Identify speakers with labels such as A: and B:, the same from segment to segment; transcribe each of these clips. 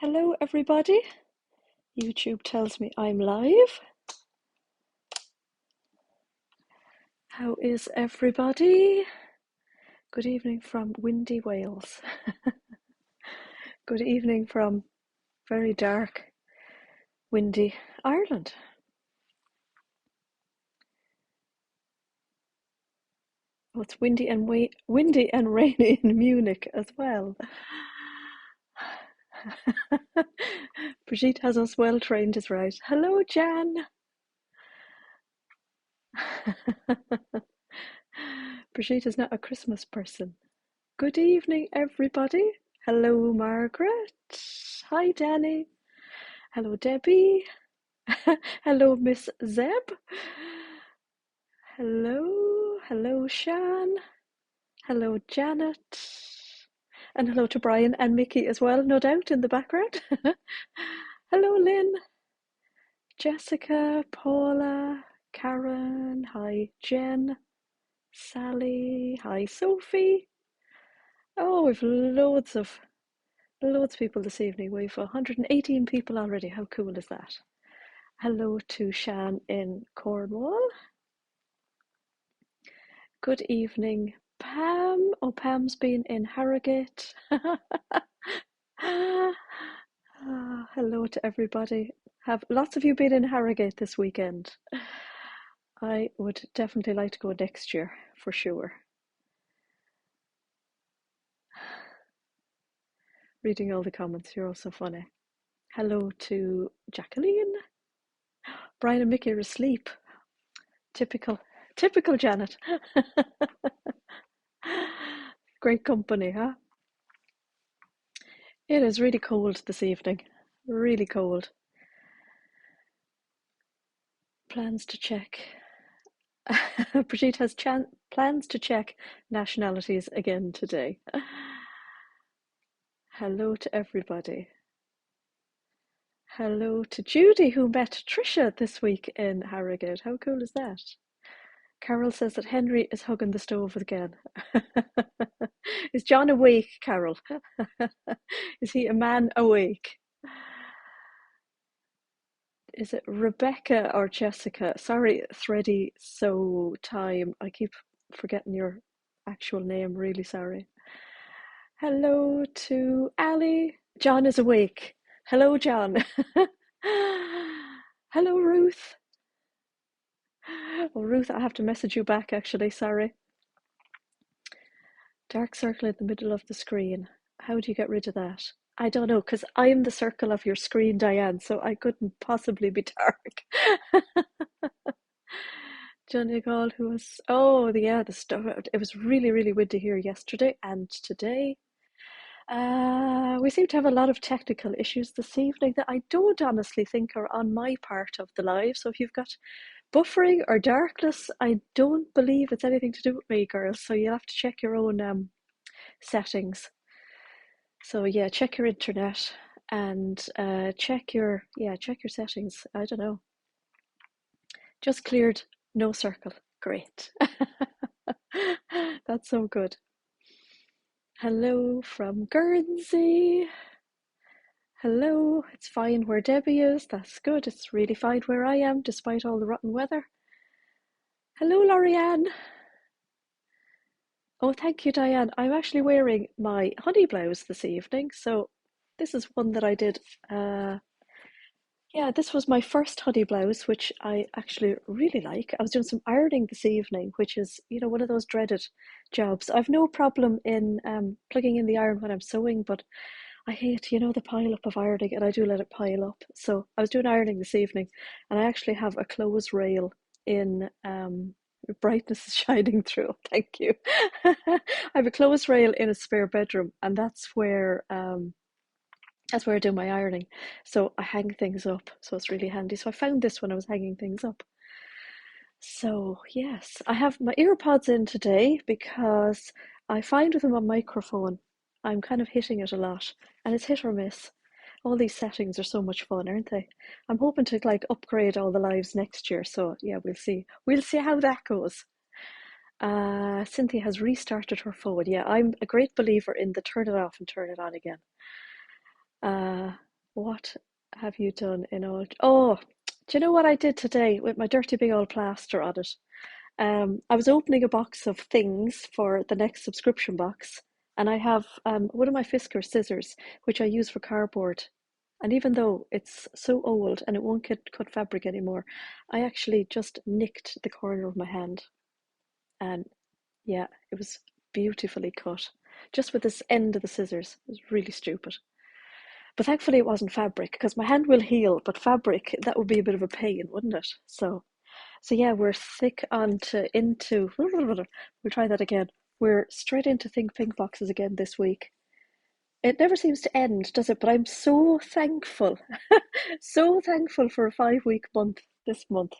A: Hello everybody. YouTube tells me I'm live. How is everybody? Good evening from windy Wales. Good evening from very dark, windy Ireland. Oh, it's windy and rainy in Munich as well. Brigitte has us well trained is right. Hello, Jan. Brigitte is not a Christmas person. Good evening, everybody. Hello, Margaret. Hi, Danny. Hello, Debbie. Hello, Miss Zeb. Hello, Shan. Hello, Janet. And hello to Brian and Mickey as well, no doubt, in the background. Hello, Lynn. Jessica, Paula, Karen. Hi, Jen. Sally. Hi, Sophie. Oh, we've loads of people this evening. We've 118 people already. How cool is that? Hello to Shan in Cornwall. Good evening, Pam. Oh, Pam's been in Harrogate. Hello to everybody. Have lots of you been in Harrogate this weekend? I would definitely like to go next year, for sure. Reading all the comments, you're all so funny. Hello to Jacqueline. Brian and Mickey are asleep. Typical Janet. Great company, huh? It is really cold this evening. Really cold. Plans to check. Brigitte has plans to check nationalities again today. Hello to everybody. Hello to Judy, who met Trisha this week in Harrogate. How cool is that? Carol says that Henry is hugging the stove again. Is John awake, Carol? Is he a man awake? Is it Rebecca or Jessica? Sorry, Thready, so time. I keep forgetting your actual name, really sorry. Hello to Ali. John is awake. Hello, John. Hello, Ruth. Oh, Ruth, I have to message you back actually, sorry. Dark circle in the middle of the screen. How do you get rid of that? I don't know, because I'm the circle of your screen, Diane, so I couldn't possibly be dark. Johnny Gall, who was, the stuff. It was really, really windy here yesterday and today. We seem to have a lot of technical issues this evening that I don't honestly think are on my part of the live. So if you've got buffering or darkness, I don't believe it's anything to do with me, girls. So you'll have to check your own settings. So yeah, check your internet and check your settings. I don't know. Just cleared, no circle. Great. That's so good. Hello from Guernsey. Hello, it's fine where Debbie is. That's good. It's really fine where I am, despite all the rotten weather. Hello, Lorianne. Oh, thank you, Diane. I'm actually wearing my honey blouse this evening. So this is one that I did. Yeah, this was my first honey blouse, which I actually really like. I was doing some ironing this evening, which is, one of those dreaded jobs. I've no problem in plugging in the iron when I'm sewing, but I hate, the pile up of ironing, and I do let it pile up. So I was doing ironing this evening, and I actually have a clothes rail in brightness is shining through. Thank you. I have a clothes rail in a spare bedroom, and that's where I do my ironing. So I hang things up, so it's really handy. So I found this when I was hanging things up. So yes, I have my earpods in today because I find with them on microphone, I'm kind of hitting it a lot, and it's hit or miss. All these settings are so much fun, aren't they? I'm hoping to upgrade all the lives next year. So yeah, we'll see. We'll see how that goes. Cynthia has restarted her phone. Yeah, I'm a great believer in the turn it off and turn it on again. What have you done in old? Oh, do you know what I did today with my dirty big old plaster on it? I was opening a box of things for the next subscription box, and I have one of my Fiskars scissors, which I use for cardboard. And even though it's so old and it won't cut fabric anymore, I actually just nicked the corner of my hand. And yeah, it was beautifully cut, just with this end of the scissors. It was really stupid. But thankfully it wasn't fabric, because my hand will heal, but fabric, that would be a bit of a pain, wouldn't it? So yeah, we're thick onto into we'll try that again. We're straight into Think Pink boxes again this week. It never seems to end, does it? But I'm so thankful. So thankful for a 5 week month this month.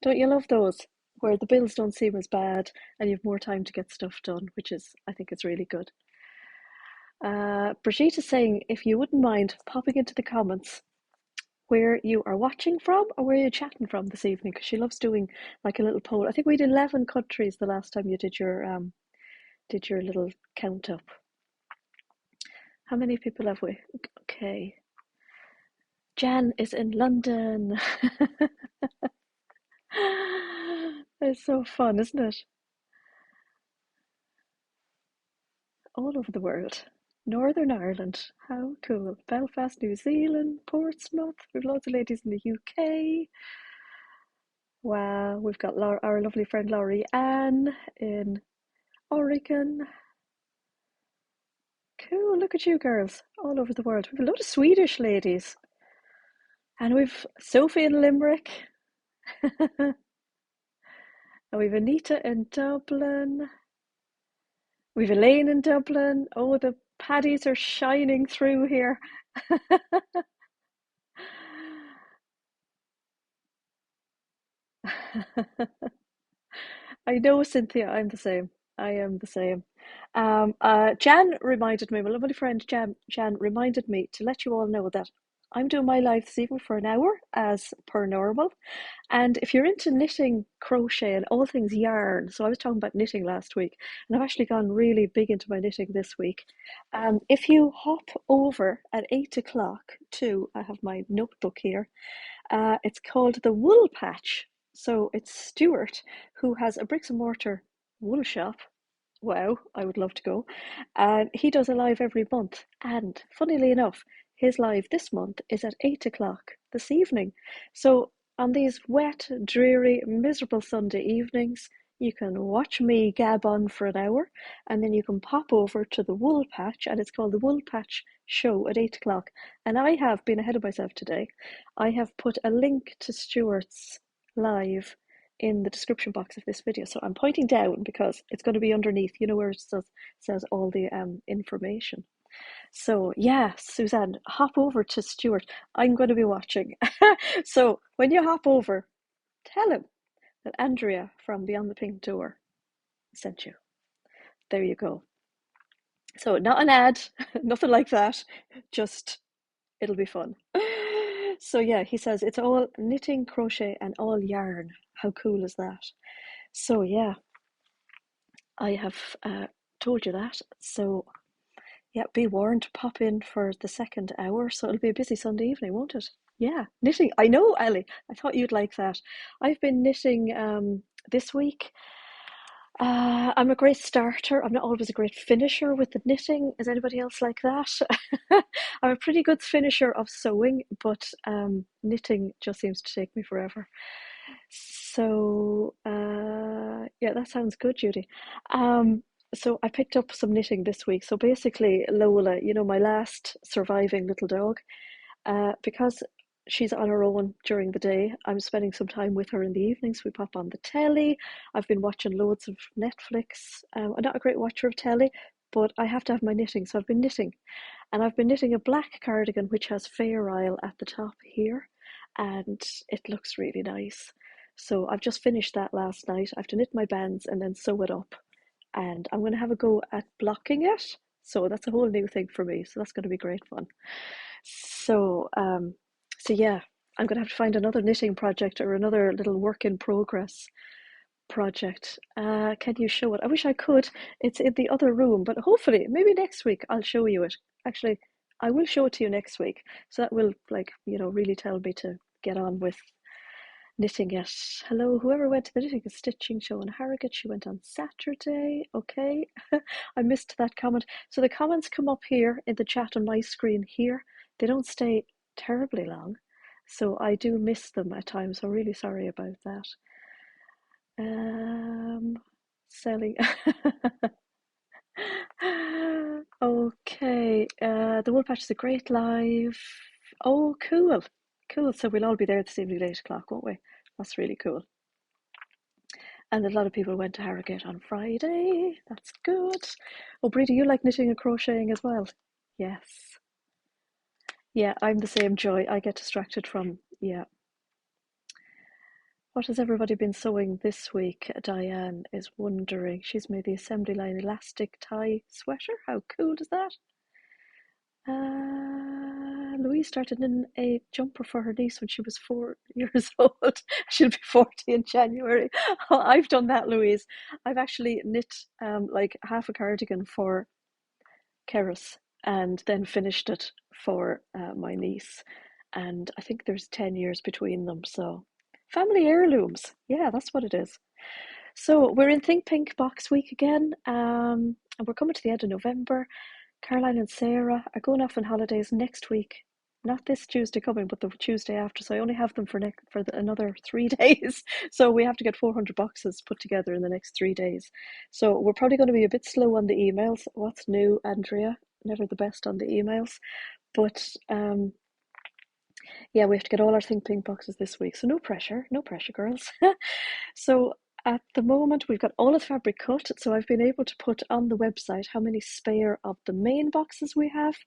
A: Don't you love those? Where the bills don't seem as bad and you have more time to get stuff done, which is, I think it's really good. Brigitte is saying, if you wouldn't mind popping into the comments where you are watching from or where you're chatting from this evening, because she loves doing like a little poll. I think we did 11 countries the last time you did your little count up. How many people have we? Okay. Jan is in London. It's so fun, isn't it? All over the world. Northern Ireland, how cool. Belfast, New Zealand, Portsmouth. We've loads of ladies in the UK. Wow, we've got our lovely friend Laurie Ann in Oregon. Cool, look at you girls, all over the world. We've a lot of Swedish ladies. And we've Sophie in Limerick. And we've Anita in Dublin. We've Elaine in Dublin. Oh, the paddies are shining through here. I know, Cynthia, I'm the same. I am the same. Jan reminded me, my lovely friend Jan reminded me to let you all know that I'm doing my live this evening for an hour as per normal. And if you're into knitting, crochet, and all things yarn, so I was talking about knitting last week, and I've actually gone really big into my knitting this week. If you hop over at 8 o'clock to, I have my notebook here, it's called the Woolpatch. So it's Stuart, who has a bricks and mortar wool shop. Wow, I would love to go. And he does a live every month. And funnily enough, his live this month is at 8 o'clock this evening. So on these wet, dreary, miserable Sunday evenings, you can watch me gab on for an hour, and then you can pop over to the Woolpatch, and it's called the Woolpatch Show at 8 o'clock. And I have been ahead of myself today. I have put a link to Stuart's live in the description box of this video. So I'm pointing down because it's going to be underneath, where it says all the information. So yeah, Suzanne, hop over to Stuart. I'm going to be watching. So when you hop over, tell him that Andrea from Beyond the Pink Tour sent you. There you go. So not an ad, nothing like that. Just, it'll be fun. So yeah, he says it's all knitting, crochet, and all yarn. How cool is that? So yeah, I have told you that. So yeah, be warned, pop in for the second hour. So it'll be a busy Sunday evening, won't it? Yeah, knitting. I know, Ellie. I thought you'd like that. I've been knitting this week. I'm a great starter. I'm not always a great finisher with the knitting. Is anybody else like that? I'm a pretty good finisher of sewing, but knitting just seems to take me forever. So yeah, that sounds good, Judy. So I picked up some knitting this week. So basically, Lola, my last surviving little dog, because she's on her own during the day, I'm spending some time with her in the evenings. We pop on the telly. I've been watching loads of Netflix. I'm not a great watcher of telly, but I have to have my knitting, so I've been knitting. And I've been knitting a black cardigan which has Fair Isle at the top here, and it looks really nice. So I've just finished that last night. I have to knit my bands and then sew it up, and I'm going to have a go at blocking it. So that's a whole new thing for me. So that's going to be great fun. So yeah, I'm going to have to find another knitting project or another little work in progress project. Can you show it? I wish I could. It's in the other room, but hopefully, maybe next week I'll show you it. Actually, I will show it to you next week. So that will, like, really tell me to get on with knitting it. Hello, whoever went to the knitting and stitching show in Harrogate, she went on Saturday. Okay, I missed that comment. So the comments come up here in the chat on my screen here. They don't stay terribly long, so I do miss them at times. So really sorry about that. Selling. Okay, the Woolpatch is a great live. Oh, cool, cool. So we'll all be there this evening at 8 o'clock, won't we? That's really cool. And a lot of people went to Harrogate on Friday. That's good. Oh, Breda, you like knitting and crocheting as well? Yes. Yeah, I'm the same, Joy. I get distracted from, yeah. What has everybody been sewing this week? Diane is wondering. She's made the assembly line elastic tie sweater. How cool is that? Louise started in a jumper for her niece when she was 4 years old. She'll be 40 in January. Oh, I've done that, Louise. I've actually knit like half a cardigan for Keris and then finished it for my niece. And I think there's 10 years between them. So family heirlooms. Yeah, that's what it is. So we're in Think Pink box week again. And we're coming to the end of November. Caroline and Sarah are going off on holidays next week. Not this Tuesday coming, but the Tuesday after. So I only have them for another 3 days. So we have to get 400 boxes put together in the next 3 days. So we're probably going to be a bit slow on the emails. What's new, Andrea? Never the best on the emails. But yeah, we have to get all our Think Pink boxes this week. So no pressure, girls. So at the moment, we've got all of the fabric cut, so I've been able to put on the website how many spare of the main boxes we have.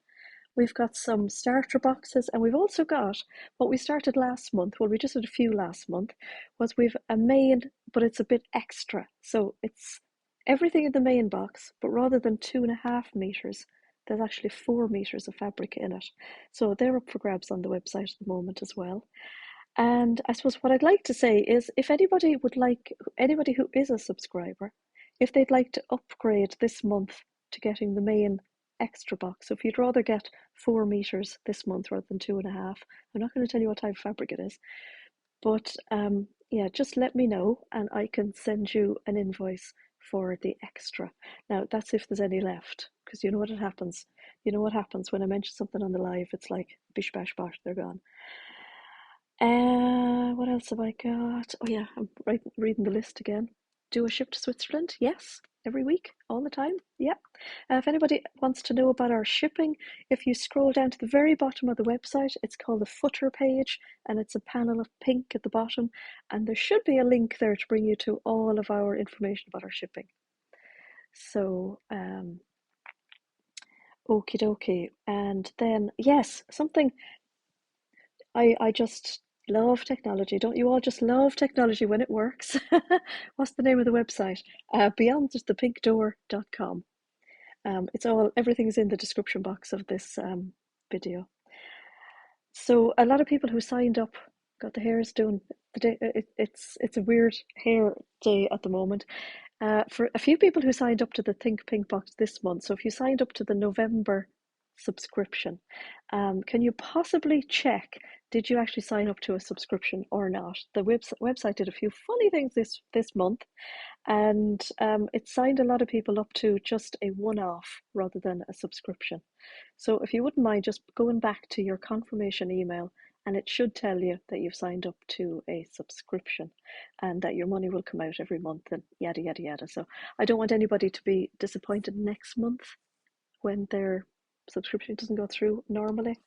A: We've got some starter boxes, and we've also got what we started last month. Well, we just did a few last month. Was we've a main, but it's a bit extra. So it's everything in the main box, but rather than 2.5 meters, there's actually 4 meters of fabric in it. So they're up for grabs on the website at the moment as well. And I suppose what I'd like to say is if anybody who is a subscriber, if they'd like to upgrade this month to getting the main extra box, so if you'd rather get 4 meters this month rather than 2.5, I'm not going to tell you what type of fabric it is, but yeah, just let me know and I can send you an invoice for the extra. Now, that's if there's any left, because you know what happens. You know what happens when I mention something on the live, it's like bish bash bosh, they're gone. What else have I got? Oh yeah, I'm reading the list again. Do a ship to Switzerland? Yes, every week, all the time. Yeah. If anybody wants to know about our shipping, if you scroll down to the very bottom of the website, it's called the footer page, and it's a panel of pink at the bottom, and there should be a link there to bring you to all of our information about our shipping. So, okie dokie. And then, yes, something I just love technology. Don't you all just love technology when it works? What's the name of the website? Beyondthepinkdoor.com. Everything's in the description box of this video. So a lot of people who signed up got the hairs done. It's a weird hair day at the moment. For a few people who signed up to the Think Pink box this month, so if you signed up to the November subscription, can you possibly check, did you actually sign up to a subscription or not? The website did a few funny things this month, and it signed a lot of people up to just a one-off rather than a subscription. So if you wouldn't mind just going back to your confirmation email, and it should tell you that you've signed up to a subscription and that your money will come out every month and yada yada yada. So I don't want anybody to be disappointed next month when their subscription doesn't go through normally.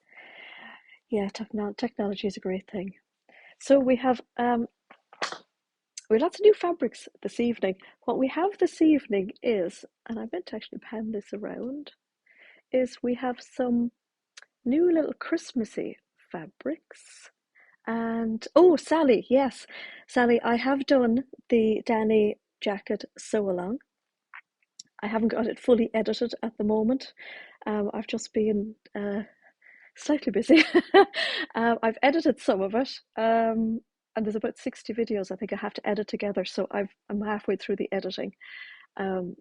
A: Yeah, technology is a great thing. So we have lots of new fabrics this evening. What we have this evening is, and I meant to actually pan this around, is we have some new little Christmassy fabrics. And oh, Sally, yes, Sally, I have done the Danny jacket sew along. I haven't got it fully edited at the moment. I've just been slightly busy. I've edited some of it, and there's about 60 videos I think I have to edit together, so I'm halfway through the editing.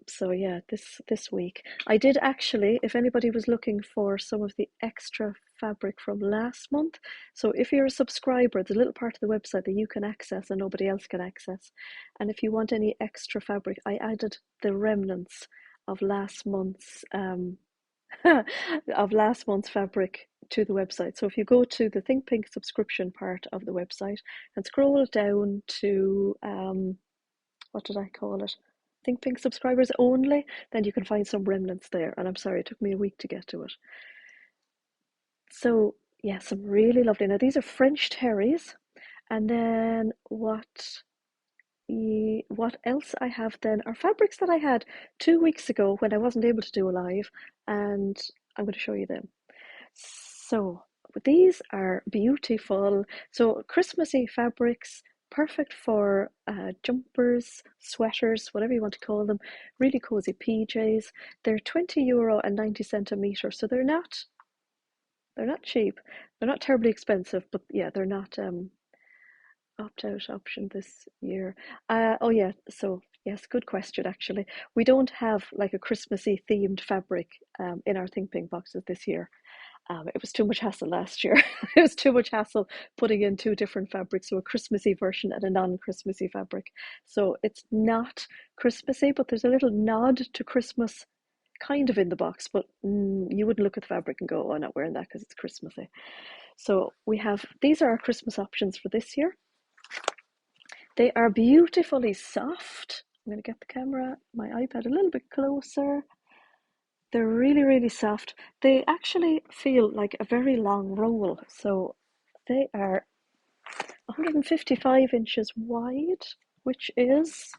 A: So yeah, this week I did actually, if anybody was looking for some of the extra fabric from last month, so if you're a subscriber, there's a little part of the website that you can access and nobody else can access. And if you want any extra fabric, I added the remnants of last month's of last month's fabric to the website. So if you go to the Think Pink subscription part of the website and scroll down to what did I call it? Think Pink subscribers only, then you can find some remnants there. And I'm sorry, it took me a week to get to it. So yeah, some really lovely. Now these are French terries, and then what else I have then are fabrics that I had 2 weeks ago when I wasn't able to do a live, and I'm going to show you them. So these are beautiful. So Christmassy fabrics, perfect for jumpers, sweaters, whatever you want to call them. Really cozy PJs. They're €20 and 90 cents a meter, so they're not cheap. They're not terribly expensive, but yeah, they're not opt-out option this year. Oh yeah, so yes, good question actually. We don't have like a Christmassy themed fabric in our Think Pink boxes this year. It was too much hassle last year. It was too much hassle putting in two different fabrics, so a Christmassy version and a non-Christmassy fabric. So it's not Christmassy, but there's a little nod to Christmas kind of in the box, but you wouldn't look at the fabric and go, oh, I'm not wearing that because it's Christmassy. So we have, these are our Christmas options for this year. They are beautifully soft. I'm going to get the camera, my iPad a little bit closer. They're really, really soft. They actually feel like a very long roll. So they are 155 inches wide, which is,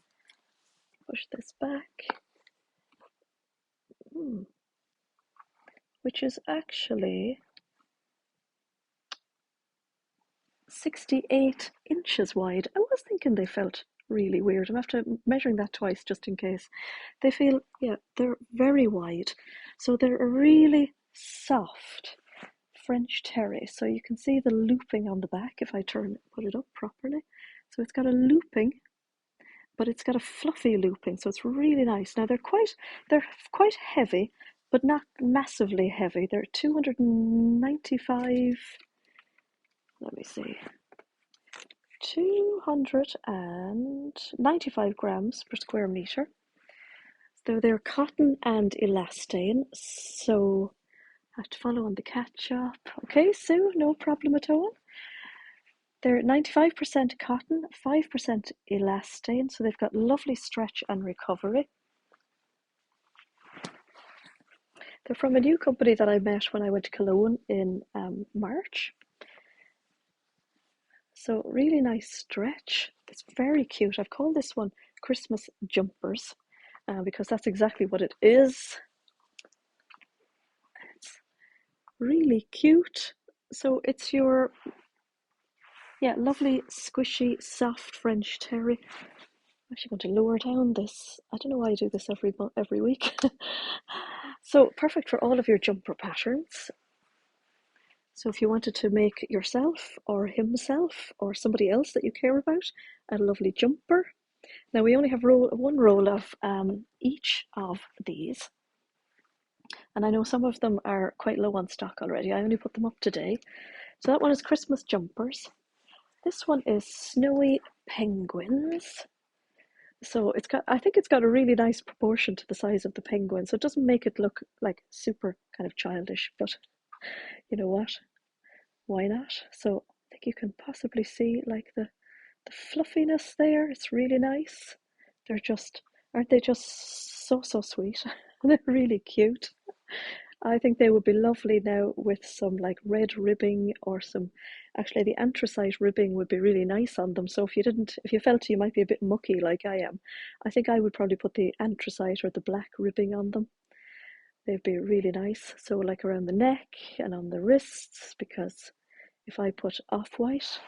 A: push this back, which is actually 68 inches wide. I was thinking they felt really weird. I'm after measuring that twice just in case. They feel, yeah, they're very wide. So they're a really soft French terry. So you can see the looping on the back if I put it up properly. So it's got a looping, but it's got a fluffy looping. So it's really nice. Now they're quite heavy, but not massively heavy. They're 295, let me see, 295 grams per square meter. So they're cotton and elastane, so I have to follow on the catch-up. Okay, Sue, no problem at all. They're 95% cotton, 5% elastane, so they've got lovely stretch and recovery. They're from a new company that I met when I went to Cologne in March. So really nice stretch. It's very cute. I've called this one Christmas Jumpers because that's exactly what it is. It's really cute. So it's your, yeah, lovely, squishy, soft French terry. I'm actually going to lower down this. I don't know why I do this every week. So perfect for all of your jumper patterns. So if you wanted to make yourself or himself or somebody else that you care about a lovely jumper. Now we only have one roll of each of these. And I know some of them are quite low on stock already. I only put them up today. So that one is Christmas jumpers. This one is snowy penguins. So I think it's got a really nice proportion to the size of the penguin. So it doesn't make it look like super kind of childish, but you know what? Why not? So I think you can possibly see like the fluffiness there. It's really nice. Aren't they just so sweet? They're really cute. I think they would be lovely now with some like red ribbing or actually the anthracite ribbing would be really nice on them. So if you felt you might be a bit mucky like I am, I think I would probably put the anthracite or the black ribbing on them. They'd be really nice. So like around the neck and on the wrists, because if I put off-white,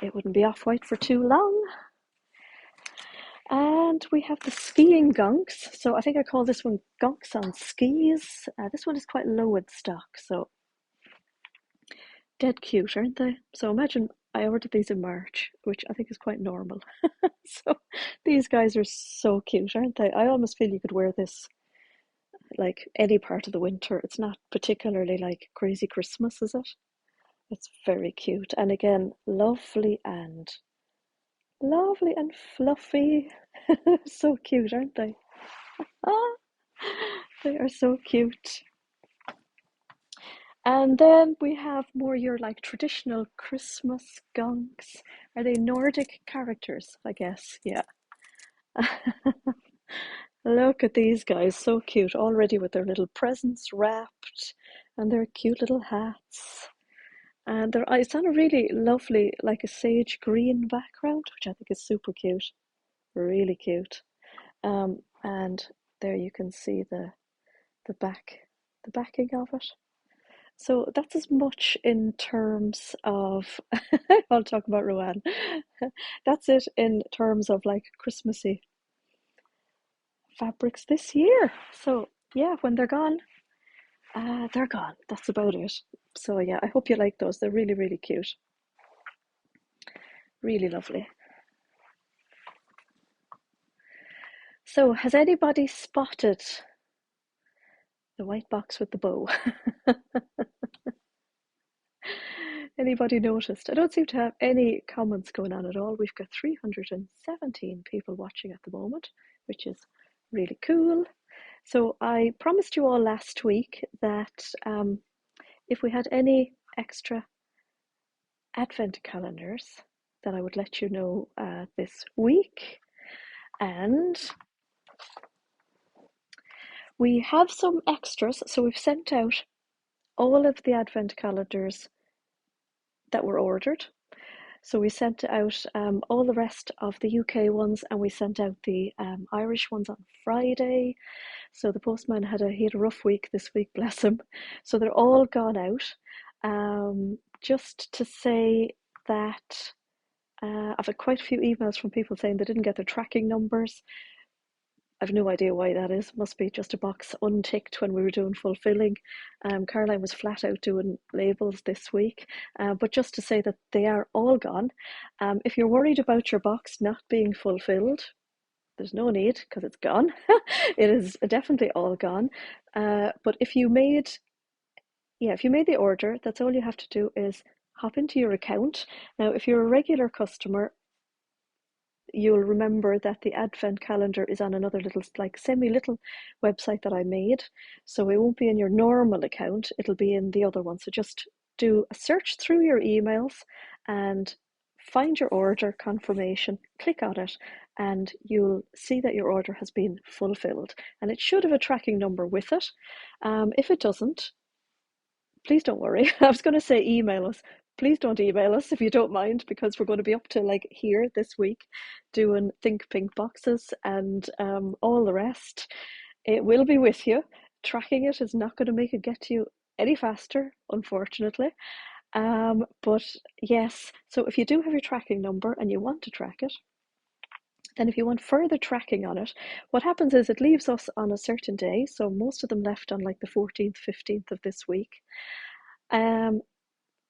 A: it wouldn't be off-white for too long. And we have the skiing gonks. So I think I call this one gonks on skis. This one is quite low in stock, so dead cute, aren't they? So imagine I ordered these in March, which I think is quite normal. So these guys are so cute, aren't they? I almost feel you could wear this like any part of the winter. It's not particularly like crazy Christmas, is it? It's very cute. And again, lovely and fluffy. So cute, aren't they? Ah, they are so cute. And then we have more your like traditional Christmas skunks. Are they Nordic characters? I guess, yeah. Look at these guys, so cute, already with their little presents wrapped and their cute little hats. And it's on a really lovely, like a sage green background, which I think is super cute, really cute. And there you can see the back, the backing of it. So that's as much in terms of, I'll talk about Rowan. That's it in terms of like Christmassy fabrics this year. So yeah, when they're gone, they're gone. That's about it. So yeah, I hope you like those. They're really, really cute. Really lovely. So has anybody spotted the white box with the bow? Anybody noticed? I don't seem to have any comments going on at all. We've got 317 people watching at the moment, which is really cool. So I promised you all last week that if we had any extra advent calendars, that I would let you know this week. And we have some extras. So we've sent out all of the advent calendars that were ordered. So we sent out all the rest of the UK ones, and we sent out the Irish ones on Friday. So the postman he had a rough week this week, bless him. So they're all gone out. Just to say that I've had quite a few emails from people saying they didn't get their tracking numbers. I've no idea why that is. Must be just a box unticked when we were doing fulfilling. Caroline was flat out doing labels this week. But just to say that they are all gone. If you're worried about your box not being fulfilled, there's no need because it's gone. It is definitely all gone. But if you made the order, that's all you have to do is hop into your account. Now, if you're a regular customer, you'll remember that the advent calendar is on another little like semi-little website that I made, so it won't be in your normal account, it'll be in the other one. So just do a search through your emails and find your order confirmation, click on it, and you'll see that your order has been fulfilled, and it should have a tracking number with it. If it doesn't, please don't worry. I was going to say email us. Please don't email us if you don't mind, because we're going to be up to like here this week doing Think Pink boxes and all the rest. It will be with you. Tracking it is not going to make it get to you any faster, unfortunately. But yes, so if you do have your tracking number and you want to track it, then if you want further tracking on it, what happens is it leaves us on a certain day. So most of them left on like the 14th, 15th of this week.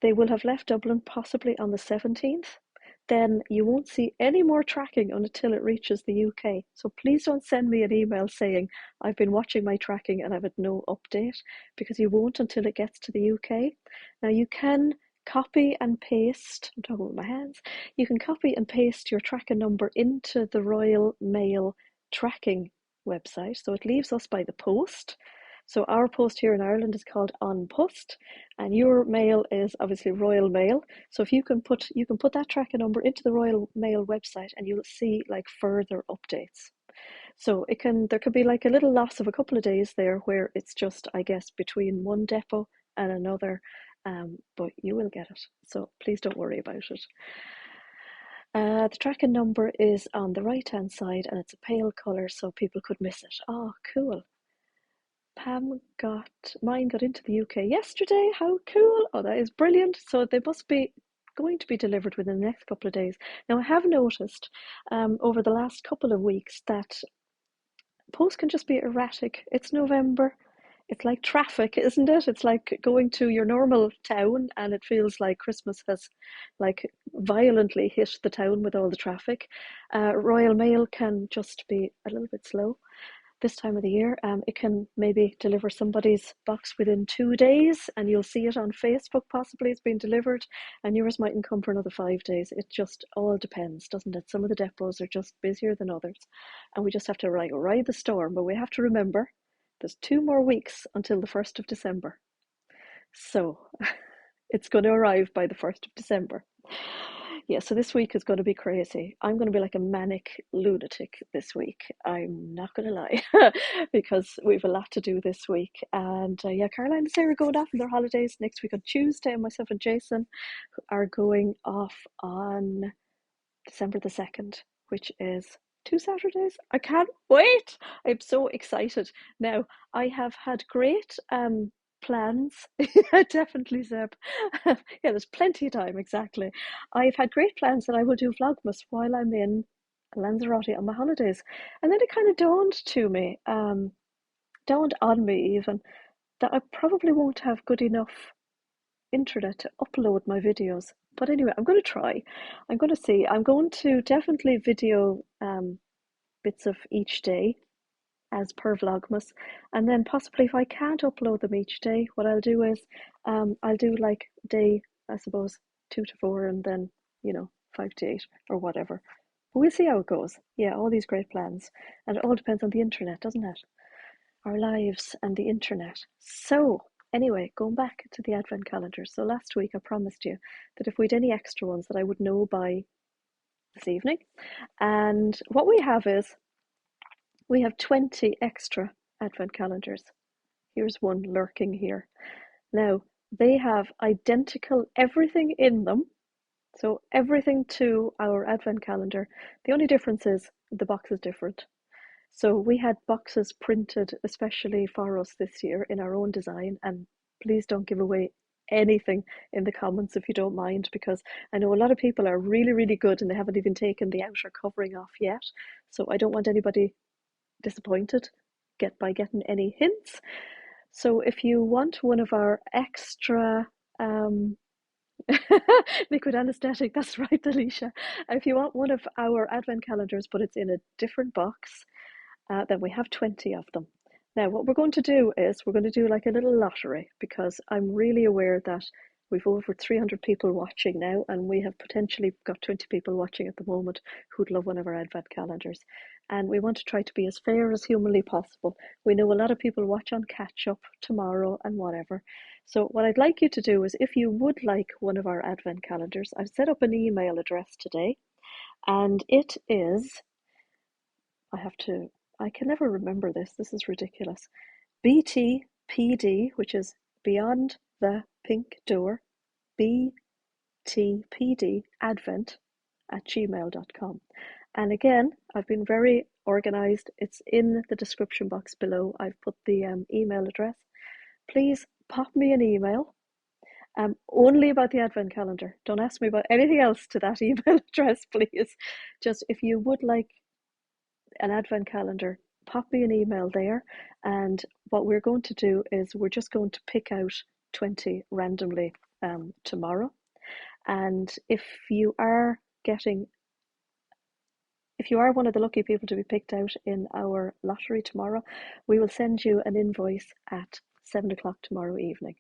A: They will have left Dublin possibly on the 17th. Then you won't see any more tracking until it reaches the UK. So please don't send me an email saying I've been watching my tracking and I've had no update, because you won't until it gets to the UK. Now you can copy and paste, I'm talking with my hands, you can copy and paste your tracking number into the Royal Mail tracking website. So it leaves us by the post. So our post here in Ireland is called On Post, and your mail is obviously Royal Mail. So if you can put that tracking number into the Royal Mail website, and you'll see like further updates. So there could be like a little loss of a couple of days there where it's just, I guess, between one depot and another, but you will get it. So please don't worry about it. The tracking number is on the right hand side, and it's a pale colour, so people could miss it. Oh, cool. Mine got into the UK yesterday. How cool. Oh, that is brilliant. So they must be going to be delivered within the next couple of days. Now, I have noticed over the last couple of weeks that post can just be erratic. It's November. it's like traffic, isn't it? It's like going to your normal town and it feels like Christmas has like violently hit the town with all the traffic. Royal Mail can just be a little bit slow this time of the year. It can maybe deliver somebody's box within 2 days, and you'll see it on Facebook. Possibly it's been delivered, and yours mightn't come for another 5 days. It just all depends, doesn't it? Some of the depots are just busier than others, and we just have to ride the storm. But we have to remember, there's 2 more weeks until the 1st of December, so it's going to arrive by the 1st of December. Yeah, so this week is going to be crazy. I'm going to be like a manic lunatic this week. I'm not going to lie, because we've a lot to do this week. And yeah, Caroline and Sarah are going off on their holidays next week on Tuesday, and myself and Jason are going off on December the 2nd, which is 2 Saturdays. I can't wait. I'm so excited. Now, I have had great plans. Definitely, Zeb. Yeah, there's plenty of time, exactly. I've had great plans that I will do Vlogmas while I'm in Lanzarote on my holidays. And then it kind of dawned on me even, that I probably won't have good enough internet to upload my videos. But anyway, I'm going to try. I'm going to see. I'm going to definitely video bits of each day as per Vlogmas. And then possibly if I can't upload them each day, what I'll do is I'll do like day, I suppose, 2 to 4, and then, 5 to 8 or whatever. But we'll see how it goes. Yeah, all these great plans. And it all depends on the internet, doesn't it? Our lives and the internet. So, anyway, going back to the advent calendar. So last week I promised you that if we'd any extra ones that I would know by this evening. And what we have is, we have 20 extra advent calendars. Here's one lurking here. Now, they have identical everything in them. So everything to our advent calendar. The only difference is the box is different. So we had boxes printed especially for us this year in our own design, and please don't give away anything in the comments if you don't mind, because I know a lot of people are really, really good and they haven't even taken the outer covering off yet. So I don't want anybody disappointed by getting any hints. So if you want one of our extra liquid anesthetic, that's right, Alicia. If you want one of our advent calendars but it's in a different box, then we have 20 of them. Now, what we're going to do is we're going to do like a little lottery, because I'm really aware that we've over 300 people watching now, and we have potentially got 20 people watching at the moment who'd love one of our advent calendars. And we want to try to be as fair as humanly possible. We know a lot of people watch on catch up tomorrow and whatever. So what I'd like you to do is, if you would like one of our advent calendars, I've set up an email address today, and it is, I can never remember this. This is ridiculous. btpd, which is Beyond the Pink Door, btpdadvent at gmail.com. And again, I've been very organized. It's in the description box below. I've put the email address. Please pop me an email, only about the advent calendar. Don't ask me about anything else to that email address, please. Just if you would like an advent calendar, pop me an email there. And what we're going to do is we're just going to pick out 20 randomly tomorrow. And if you are one of the lucky people to be picked out in our lottery tomorrow, we will send you an invoice at 7 o'clock tomorrow evening.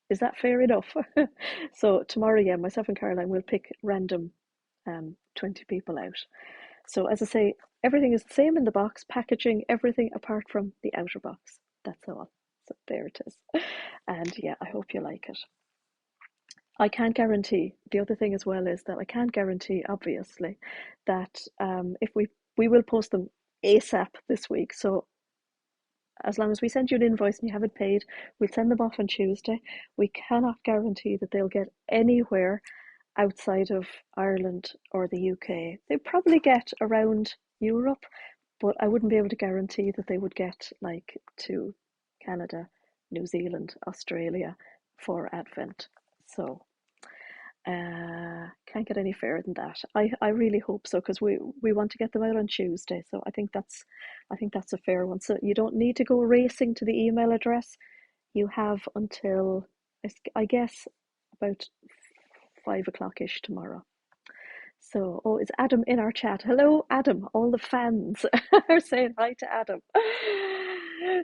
A: Is that fair enough? So tomorrow, yeah, myself and Caroline will pick random 20 people out. So as I say, everything is the same in the box, packaging, everything apart from the outer box. That's all. So there it is. And yeah, I hope you like it. I can't guarantee, the other thing as well is that I can't guarantee, obviously, that if we will post them ASAP this week. So as long as we send you an invoice and you haven't paid, we'll send them off on Tuesday. We cannot guarantee that they'll get anywhere outside of Ireland or the UK. They probably get around Europe, but I wouldn't be able to guarantee that they would get like to Canada, New Zealand, Australia for Advent. So Can't get any fairer than that. I really hope so, because we want to get them out on Tuesday. So I think that's a fair one. So you don't need to go racing to the email address. You have until, I guess, about 5 o'clock-ish tomorrow. So, oh, is Adam in our chat? Hello, Adam. All the fans are saying hi to Adam.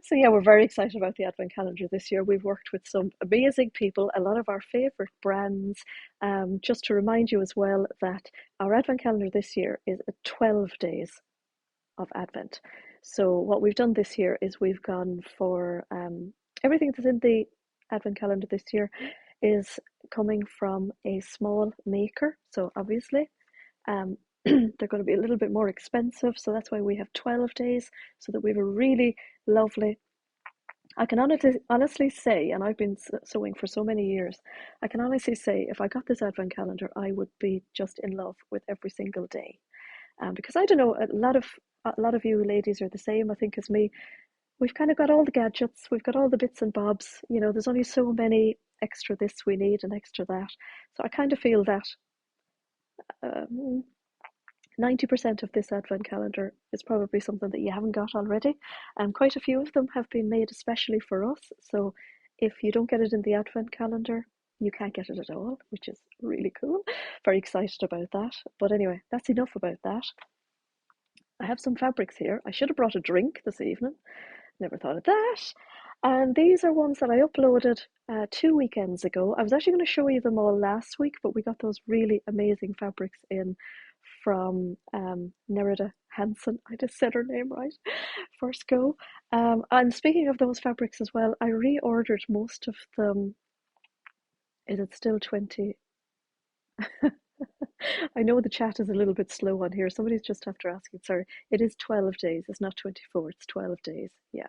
A: So, yeah, we're very excited about the Advent calendar this year. We've worked with some amazing people, a lot of our favorite brands. Just to remind you as well that our Advent calendar this year is 12 days of Advent. So, what we've done this year is we've gone for everything that's in the Advent calendar this year is coming from a small maker. So, obviously, they're going to be a little bit more expensive, so that's why we have 12 days, so that we have a really lovely, I can honestly say, and I've been sewing for so many years, I can honestly say if I got this Advent calendar, I would be just in love with every single day. Because I don't know, a lot of you ladies are the same, I think, as me. We've kind of got all the gadgets, we've got all the bits and bobs, there's only so many extra this we need and extra that. So I kind of feel that 90% of this Advent calendar is probably something that you haven't got already. And quite a few of them have been made especially for us. So if you don't get it in the Advent calendar, you can't get it at all, which is really cool. Very excited about that. But anyway, that's enough about that. I have some fabrics here. I should have brought a drink this evening. Never thought of that. And these are ones that I uploaded 2 weekends ago. I was actually going to show you them all last week, but we got those really amazing fabrics in from Nerida Hansen. I just said her name right. First go. And speaking of those fabrics as well, I reordered most of them. Is it still 20? I know the chat is a little bit slow on here. Somebody's just after asking. Sorry, it is 12 days. It's not 24. It's 12 days. Yeah.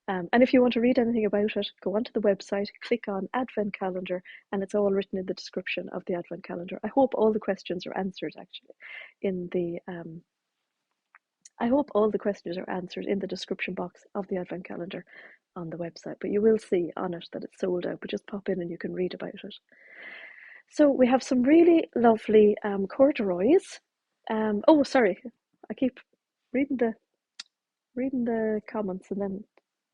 A: And if you want to read anything about it, go onto the website, click on Advent Calendar, and it's all written in the description of the Advent Calendar. I hope all the questions are answered actually in the I hope all the questions are answered in the description box of the Advent Calendar on the website. But you will see on it that it's sold out, but just pop in and you can read about it. So we have some really lovely corduroys. Oh, sorry, I keep reading the comments, and then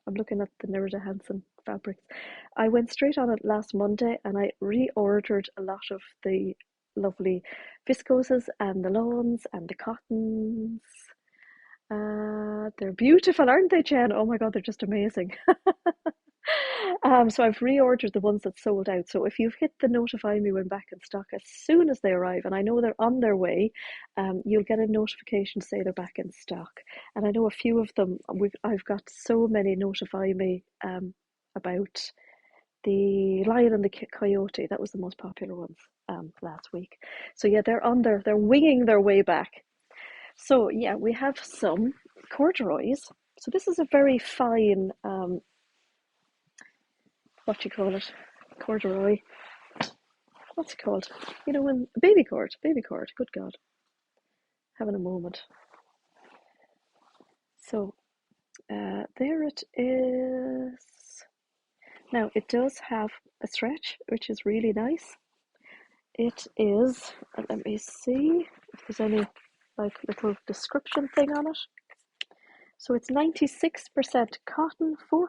A: I'm looking at the Nerida Hansen fabrics. I went straight on it last Monday, and I reordered a lot of the lovely viscoses and the lawns and the cottons. They're beautiful, aren't they, Jen? Oh my God, they're just amazing. So I've reordered the ones that sold out. So if you've hit the notify me when back in stock, as soon as they arrive, and I know they're on their way, you'll get a notification to say they're back in stock. And I know a few of them, I've got so many notify me about the lion and the coyote. That was the most popular ones last week. So yeah, they're winging their way back. So yeah, we have some corduroys. So this is a very fine what do you call it? Corduroy. What's it called? When baby cord. Good God, having a moment. So there it is. Now it does have a stretch, which is really nice. It is. Let me see if there's any little description thing on it. So it's 96% cotton, 4%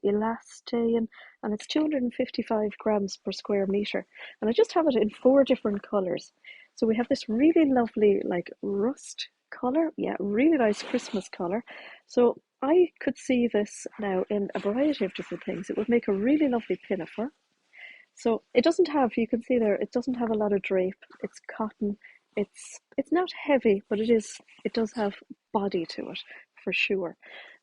A: elastane, and it's 255 grams per square meter. And I just have it in 4 different colors. So we have this really lovely rust color. Yeah, really nice Christmas color. So I could see this now in a variety of different things. It would make a really lovely pinafore. So it doesn't have, you can see there, it doesn't have a lot of drape. It's cotton. It's not heavy, but it does have body to it for sure.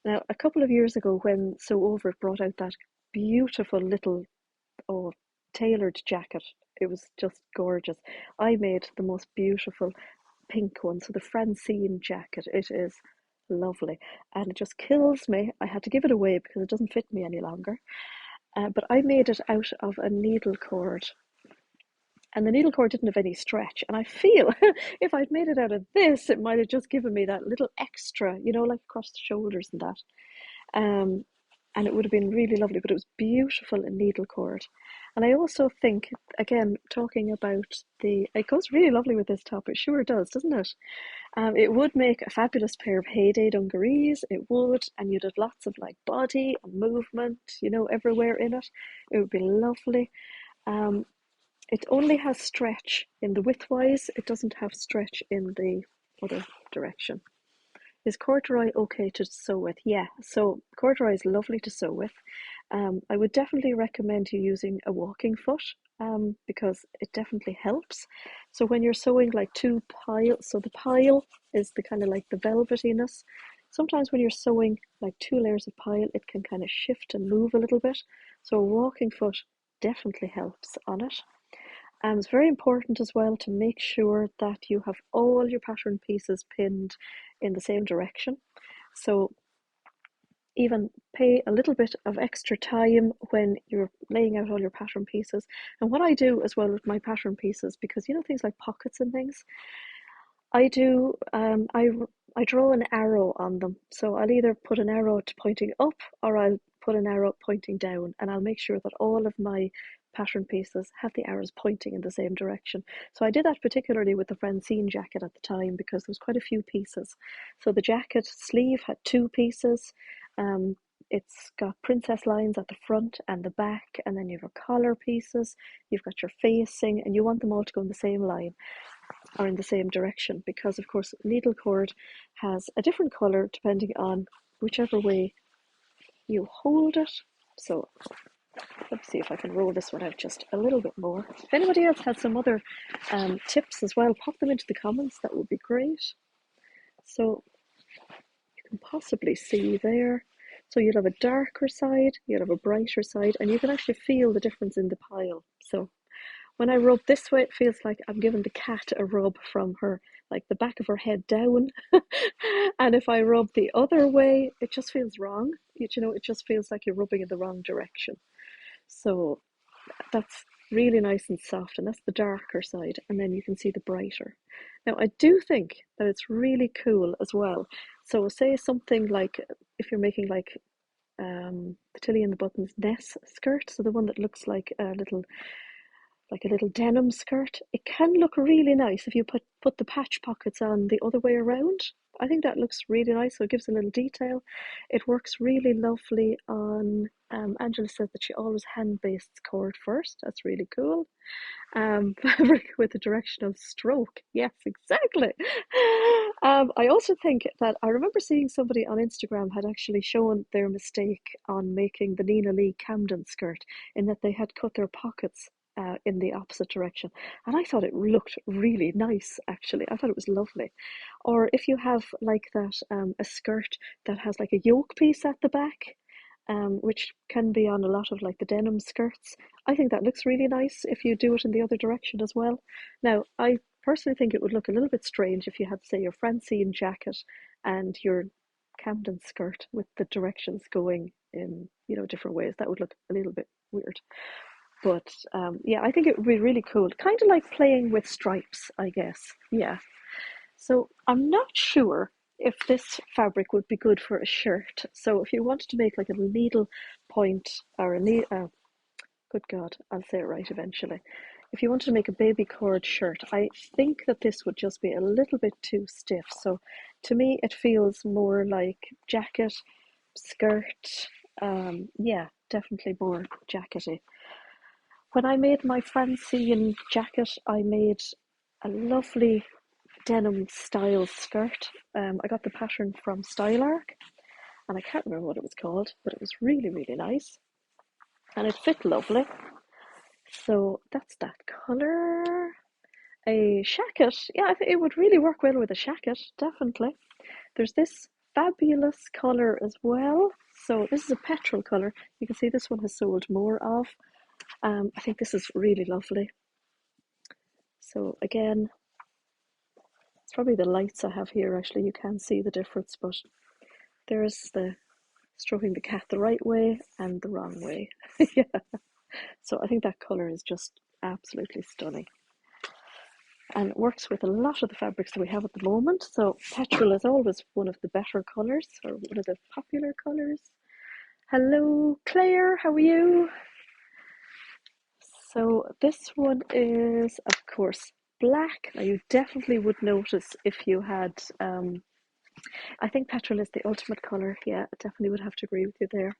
A: Now, a couple of years ago, when Sew Over It brought out that beautiful little tailored jacket, it was just gorgeous. I made the most beautiful pink one, so the Francine jacket. It is lovely, and it just kills me. I had to give it away because it doesn't fit me any longer. But I made it out of a needle cord. And the needle cord didn't have any stretch. And I feel if I'd made it out of this, it might have just given me that little extra, like across the shoulders and that. and it would have been really lovely, but it was beautiful in needle cord. And I also think, again, talking about it goes really lovely with this top. It sure does, doesn't it? It would make a fabulous pair of heyday dungarees. It would, and you'd have lots of like body and movement, you know, everywhere in it. It would be lovely. Um, it only has stretch in the widthwise. It doesn't have stretch in the other direction. Is corduroy okay to sew with? Yeah, so corduroy is lovely to sew with. I would definitely recommend you using a walking foot because it definitely helps. So when you're sewing like two piles, so the pile is the kind of like the velvetiness. Sometimes when you're sewing like two layers of pile, it can kind of shift and move a little bit. So a walking foot definitely helps on it. It's very important as well to make sure that you have all your pattern pieces pinned in the same direction. So even pay a little bit of extra time when you're laying out all your pattern pieces. And what I do as well with my pattern pieces, because you know things like pockets and things, I do I draw an arrow on them. So I'll either put an arrow pointing up or I'll put an arrow pointing down, and I'll make sure that all of my pattern pieces have the arrows pointing in the same direction. So I did that particularly with the Francine jacket at the time because there was quite a few pieces. So the jacket sleeve had two pieces. It's got princess lines at the front and the back, and then you have your collar pieces, you've got your facing, and you want them all to go in the same line or in the same direction because of course needle cord has a different color depending on whichever way you hold it. So let me see if I can roll this one out just a little bit more. If anybody else has some other tips as well, pop them into the comments. That would be great. So you can possibly see there. So you'll have a darker side, you'll have a brighter side, and you can actually feel the difference in the pile. So when I rub this way, it feels like I'm giving the cat a rub from her, like the back of her head down. And if I rub the other way, it just feels wrong. You know, it just feels like you're rubbing in the wrong direction. So that's really nice and soft, and that's the darker side, and then you can see the brighter. Now I do think that it's really cool as well. So say something like if you're making like the Tilly and the Buttons Ness skirt, so the one that looks like a little denim skirt, it can look really nice if you put the patch pockets on the other way around. I think that looks really nice, so it gives a little detail. It works really lovely on, Angela says that she always hand bastes cord first. That's really cool. Fabric with the direction of stroke. Yes, exactly. I also think that I remember seeing somebody on Instagram had actually shown their mistake on making the Nina Lee Camden skirt in that they had cut their pockets in the opposite direction, and I thought it looked really nice. Actually, I thought it was lovely. Or if you have like that a skirt that has like a yoke piece at the back, which can be on a lot of like the denim skirts, I think that looks really nice if you do it in the other direction as well. Now, I personally think it would look a little bit strange if you had, say, your Francine jacket and your Camden skirt with the directions going in, you know, different ways. That would look a little bit weird. But yeah, I think it would be really cool. Kind of like playing with stripes, I guess. Yeah. So I'm not sure if this fabric would be good for a shirt. So if you wanted to make like a needle point or a needle, good God, I'll say it right eventually. If you wanted to make a baby cord shirt, I think that this would just be a little bit too stiff. So to me, it feels more like jacket, skirt. Yeah, definitely more jackety. When I made my Francine jacket, I made a lovely denim style skirt. I got the pattern from Style Arc, and I can't remember what it was called, but it was really, really nice. And it fit lovely. So that's that colour. A shacket, yeah, I think it would really work well with a shacket, definitely. There's this fabulous colour as well. So this is a petrol colour. You can see this one has sold more of. I think this is really lovely. So again, it's probably the lights I have here, actually. You can see the difference, but there's the stroking the cat the right way and the wrong way. Yeah. So I think that colour is just absolutely stunning. And it works with a lot of the fabrics that we have at the moment. So petrol is always one of the better colours, or one of the popular colours. Hello, Claire, how are you? So this one is, of course, black. Now you definitely would notice if you had, I think petrol is the ultimate colour. Yeah, I definitely would have to agree with you there.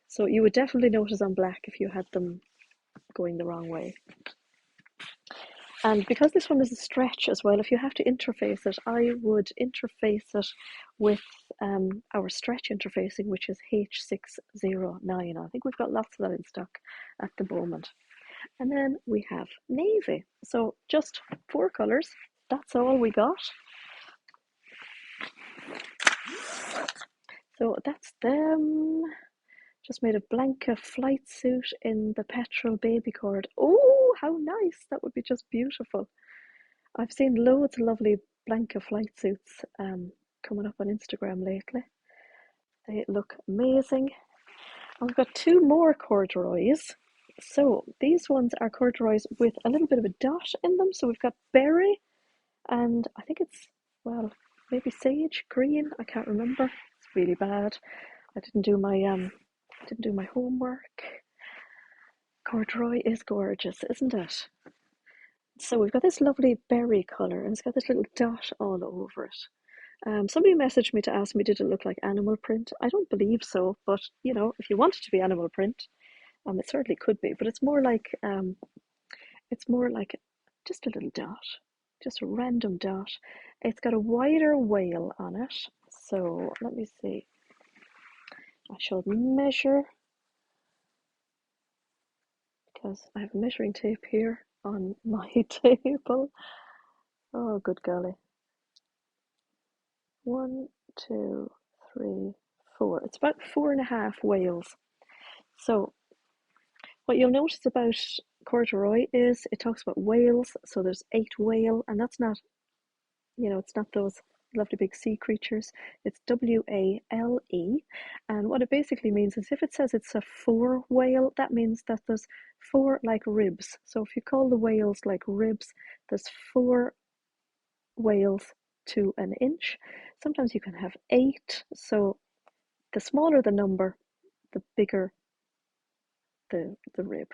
A: So you would definitely notice on black if you had them going the wrong way. And because this one is a stretch as well, if you have to interface it, I would interface it with our stretch interfacing, which is H609. I think we've got lots of that in stock at the moment. And then we have navy. So just 4 colours. That's all we got. So that's them. Just made a Blanca flight suit in the petrol baby cord. Oh, how nice. That would be just beautiful. I've seen loads of lovely Blanca flight suits coming up on Instagram lately. They look amazing. And we've got 2 more corduroys. So these ones are corduroys with a little bit of a dot in them. So we've got berry, and I think it's, well, maybe sage green. I can't remember. It's really bad. I didn't do my homework. Corduroy is gorgeous, isn't it? So we've got this lovely berry colour, and it's got this little dot all over it. Somebody messaged me to ask me, did it look like animal print? I don't believe so, but you know, if you want it to be animal print, it certainly could be. But it's more like just a little dot, just a random dot. It's got a wider wale on it. So let me see. I should measure because I have a measuring tape here on my table. Oh, good golly. 1, 2, 3, 4. It's about 4.5 wales. So what you'll notice about corduroy is it talks about whales. So there's 8 whale, and that's not, it's not those lovely big sea creatures. It's W-A-L-E, and what it basically means is if it says it's a 4 whale, that means that there's 4 like ribs. So if you call the whales like ribs, there's 4 whales to an inch. Sometimes you can have 8. So the smaller the number, the bigger the rib.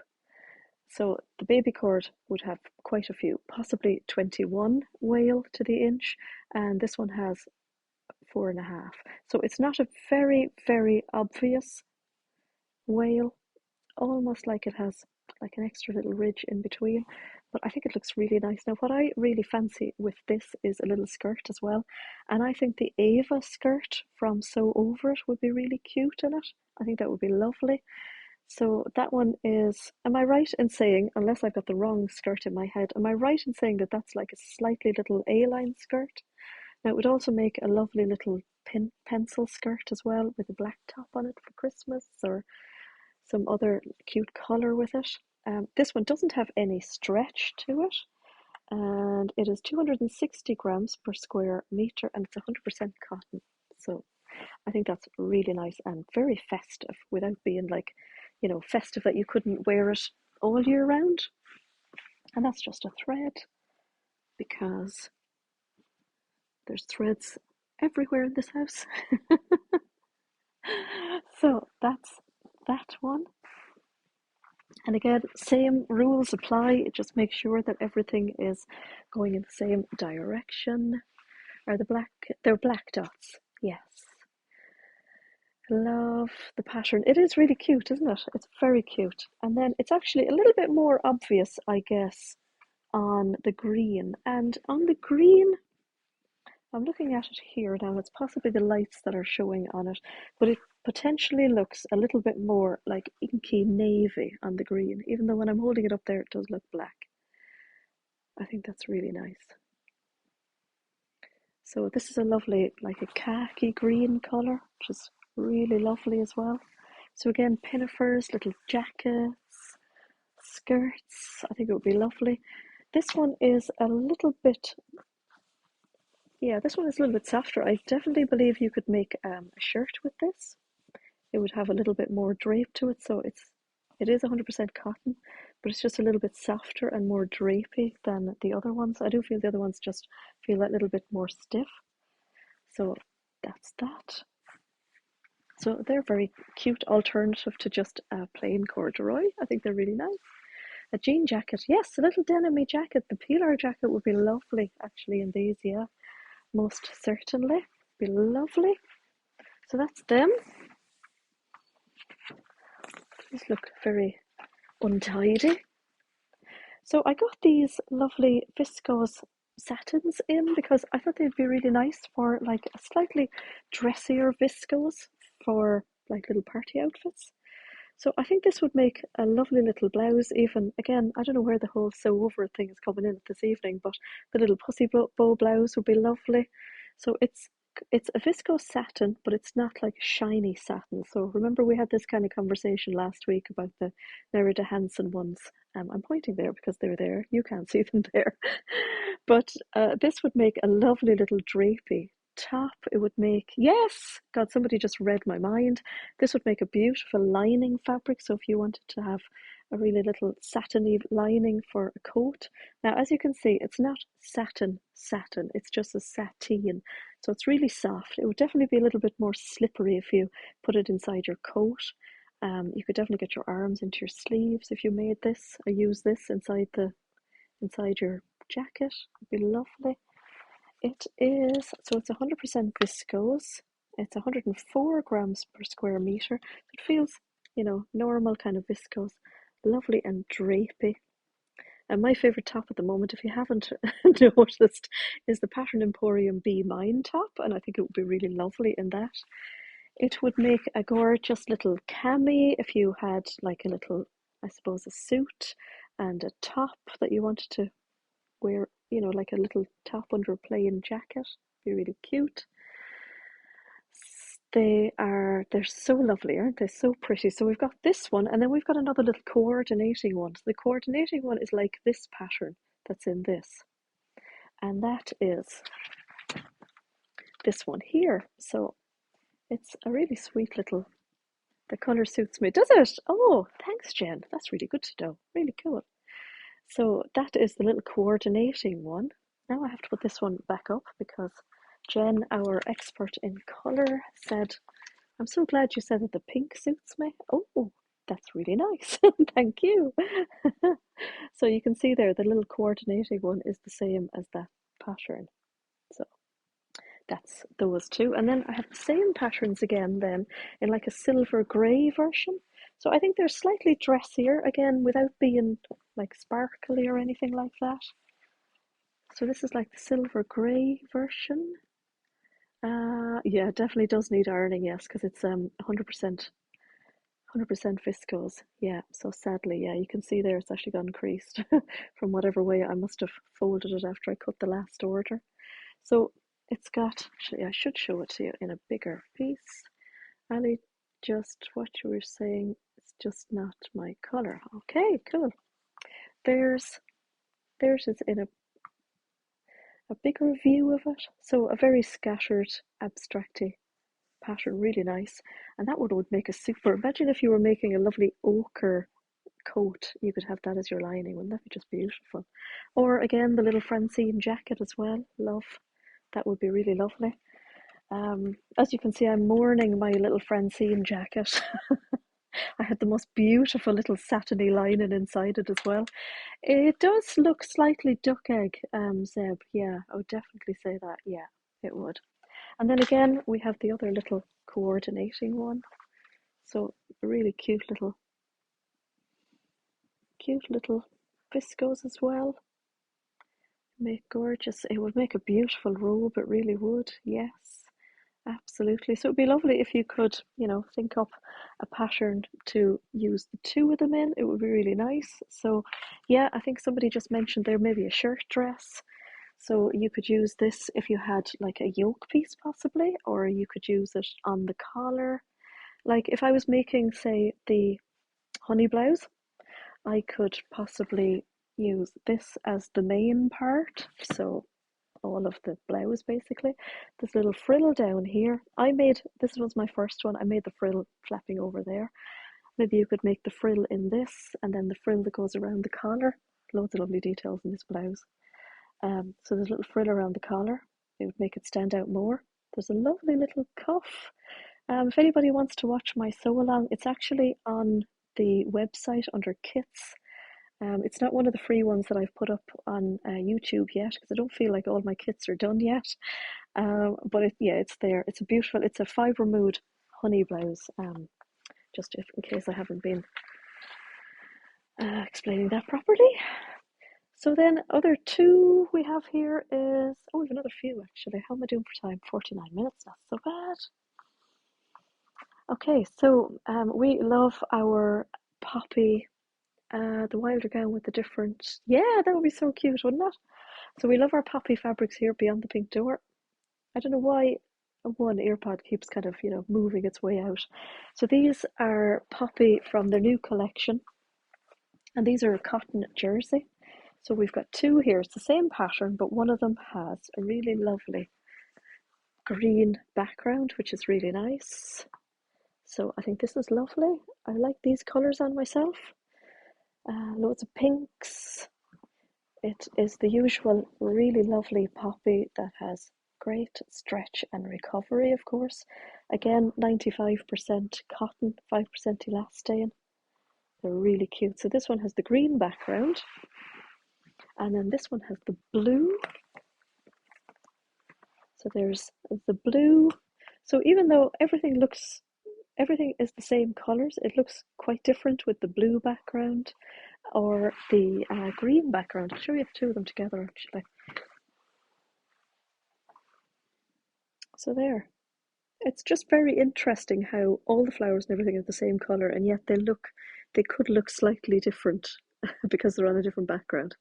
A: So the baby cord would have quite a few, possibly 21 wale to the inch, and this one has 4.5. So it's not a very, very obvious wale, almost like it has like an extra little ridge in between, but I think it looks really nice. Now what I really fancy with this is a little skirt as well, and I think the Ava skirt from Sew Over It would be really cute in it. I think that would be lovely. So that one is, am I right in saying, unless I've got the wrong skirt in my head, am I right in saying that that's like a slightly little A-line skirt? Now it would also make a lovely little pencil skirt as well with a black top on it for Christmas or some other cute colour with it. This one doesn't have any stretch to it, and it is 260 grams per square metre, and it's 100% cotton. So I think that's really nice and very festive without being like, festive that you couldn't wear it all year round. And that's just a thread because there's threads everywhere in this house. So that's that one. And again, same rules apply. Just make sure that everything is going in the same direction. They're black dots. Yes. Love the pattern. It is really cute, isn't it? It's very cute. And then it's actually a little bit more obvious, I guess, on the green. And on the green, I'm looking at it here now. It's possibly the lights that are showing on it, but it potentially looks a little bit more like inky navy on the green, even though when I'm holding it up there, it does look black. I think that's really nice. So this is a lovely, like a khaki green colour, which is really lovely as well. So again, pinafores, little jackets, skirts, I think it would be lovely. This one is a little bit, this one is a little bit softer. I definitely believe you could make a shirt with this. It would have a little bit more drape to it, so it is 100% cotton, but it's just a little bit softer and more drapey than the other ones. I do feel the other ones just feel that little bit more stiff. So that's that. So they're very cute alternative to just a plain corduroy. I think they're really nice. A jean jacket, yes, a little denim jacket. The peeler jacket would be lovely actually in these, yeah, most certainly. Be lovely. So that's them. These look very untidy. So I got these lovely viscose satins in because I thought they'd be really nice for like a slightly dressier viscose for like little party outfits. So I think this would make a lovely little blouse even. Again, I don't know where the whole sew over thing is coming in this evening, but the little pussy bow blouse would be lovely. So it's a viscose satin, but it's not like shiny satin. So remember we had this kind of conversation last week about the Nerida Hansen ones. I'm pointing there because they're there. You can't see them there. But this would make a lovely little drapey top. It would make, yes, God, somebody just read my mind. This would make a beautiful lining fabric. So if you wanted to have a really little satiny lining for a coat. Now, as you can see, it's not satin, it's just a sateen. So it's really soft. It would definitely be a little bit more slippery if you put it inside your coat. You could definitely get your arms into your sleeves if you made this or use this inside your jacket. It'd be lovely. It is, so it's 100% viscose. It's 104 grams per square meter. It feels, normal kind of viscose. Lovely and drapey. And my favourite top at the moment, if you haven't noticed, is the Pattern Emporium Be Mine top. And I think it would be really lovely in that. It would make a gorgeous little cami if you had like a little, I suppose, a suit and a top that you wanted to wear, like a little top under a plain jacket. Be really cute. They're so lovely, aren't they? So pretty. So we've got this one, and then we've got another little coordinating one. So the coordinating one is like this pattern that's in this, and that is this one here. So it's a really sweet little, the color suits me. Does it? Oh, thanks, Jen. That's really good to know. Really cool. So that is the little coordinating one. Now I have to put this one back up because Jen, our expert in colour, said, I'm so glad you said that the pink suits me. Oh, that's really nice. Thank you. So you can see there, the little coordinating one is the same as that pattern. So that's those two. And then I have the same patterns again then in like a silver grey version. So I think they're slightly dressier, again, without being like sparkly or anything like that. So this is like the silver grey version. Yeah, it definitely does need ironing, yes, because it's 100% viscose. Yeah, so sadly, yeah, you can see there it's actually gone creased from whatever way I must have folded it after I cut the last order. So it's got, I should show it to you in a bigger piece. Ali, just what you were saying, it's just not my color. Okay, cool. Theirs is in a bigger view of it. So a very scattered, abstracty pattern, really nice. And that one would make a super, imagine if you were making a lovely ochre coat, you could have that as your lining. Wouldn't that be just beautiful? Or again, the little Francine jacket as well. Love. That would be really lovely. As you can see, I'm mourning my little Francine jacket. I had the most beautiful little satiny lining inside it as well. It does look slightly duck egg, Zeb. Yeah, I would definitely say that. Yeah, it would. And then again, we have the other little coordinating one. So really cute little viscose as well. Make gorgeous. It would make a beautiful robe. It really would. Yes, absolutely. So it'd be lovely if you could, think up a pattern to use the two of them in. It would be really nice. So yeah, I think somebody just mentioned there maybe a shirt dress. So you could use this if you had like a yoke piece possibly, or you could use it on the collar. Like if I was making, say, the honey blouse, I could possibly use this as the main part. So all of the blouse basically. This little frill down here. This was my first one. I made the frill flapping over there. Maybe you could make the frill in this and then the frill that goes around the collar. Loads of lovely details in this blouse. So there's a little frill around the collar. It would make it stand out more. There's a lovely little cuff If anybody wants to watch my sew along, it's actually on the website under kits. It's not one of the free ones that I've put up on YouTube yet because I don't feel like all my kits are done yet. But yeah, it's there. It's a beautiful, it's a fibre mood honey blouse. Just if, in case I haven't been explaining that properly. So then other two we have here is, oh, we have another few actually. How am I doing for time? 49 minutes, not so bad. Okay, so we love our poppy, the wilder gown with the different, yeah, that would be so cute, wouldn't it? So we love our poppy fabrics here beyond the pink door. I don't know why one earpod keeps kind of, moving its way out. So these are poppy from their new collection, and these are a cotton jersey. So we've got two here. It's the same pattern, but one of them has a really lovely green background, which is really nice. So I think this is lovely. I like these colours on myself. Loads of pinks. It is the usual really lovely poppy that has great stretch and recovery, of course. Again, 95% cotton, 5% elastane. They're really cute. So this one has the green background, and then this one has the blue. So there's the blue. So even though everything is the same colours, it looks quite different with the blue background or the green background. I'll show you the two of them together actually. So there. It's just very interesting how all the flowers and everything are the same colour, and yet they could look slightly different because they're on a different background.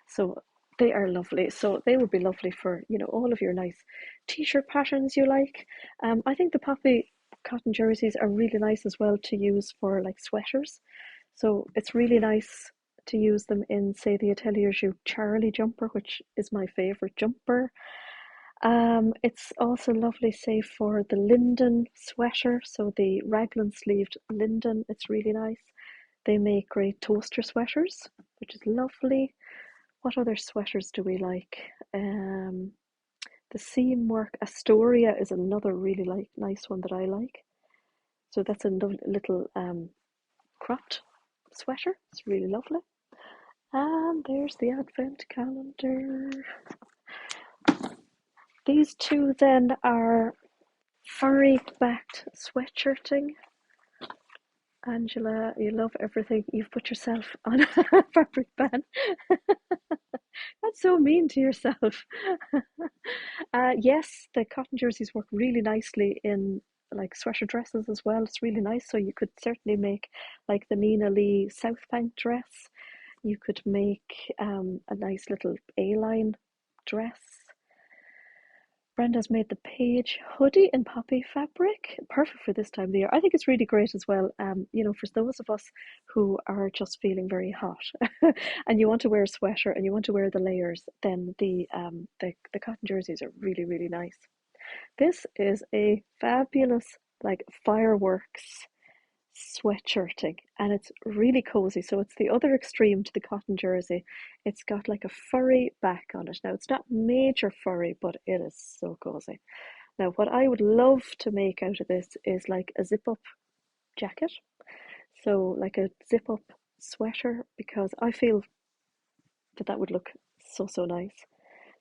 A: So they are lovely. So they would be lovely for, all of your nice t-shirt patterns you like. I think the poppy cotton jerseys are really nice as well to use for like sweaters. So it's really nice to use them in, say, the Atelier Joue Charlie jumper, which is my favourite jumper. It's also lovely, say, for the Linden sweater, so the raglan sleeved Linden, it's really nice. They make great toaster sweaters, which is lovely. What other sweaters do we like? The seam work Astoria is another really nice one that I like. So that's a little cropped sweater. It's really lovely. And there's the advent calendar. These two then are furry backed sweatshirting. Angela, you love everything. You've put yourself on a fabric ban. That's so mean to yourself. Yes, the cotton jerseys work really nicely in like sweater dresses as well. It's really nice. So you could certainly make like the Nina Lee South Bank dress. You could make a nice little A-line dress. Brenda's made the Page hoodie in poppy fabric, perfect for this time of the year. I think it's really great as well. For those of us who are just feeling very hot, and you want to wear a sweater and you want to wear the layers, then the cotton jerseys are really, really nice. This is a fabulous like fireworks sweatshirting, and it's really cozy. So it's the other extreme to the cotton jersey. It's got like a furry back on it. Now it's not major furry, but it is so cozy. Now what I would love to make out of this is like a zip up jacket, so like a zip up sweater, because I feel that would look so nice.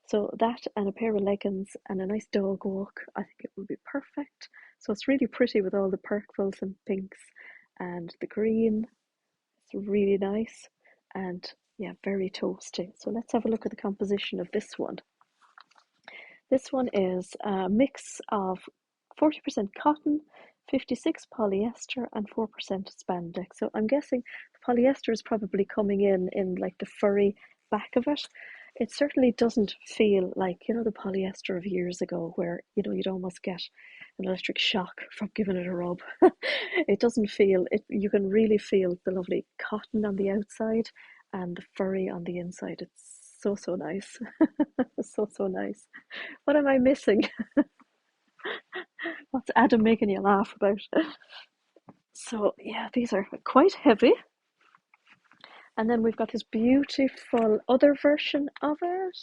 A: So that and a pair of leggings and a nice dog walk, I think it would be perfect. So it's really pretty with all the purples and pinks and the green. It's really nice and yeah, very toasty. So let's have a look at the composition of this one. This one is a mix of 40% cotton, 56 polyester and 4% spandex. So I'm guessing the polyester is probably coming in like the furry back of it. It certainly doesn't feel like, the polyester of years ago where, you'd almost get an electric shock from giving it a rub. It doesn't feel it. You can really feel the lovely cotton on the outside and the furry on the inside. It's so nice. So nice. What am I missing? What's Adam making you laugh about? So yeah, these are quite heavy. And then we've got this beautiful other version of it.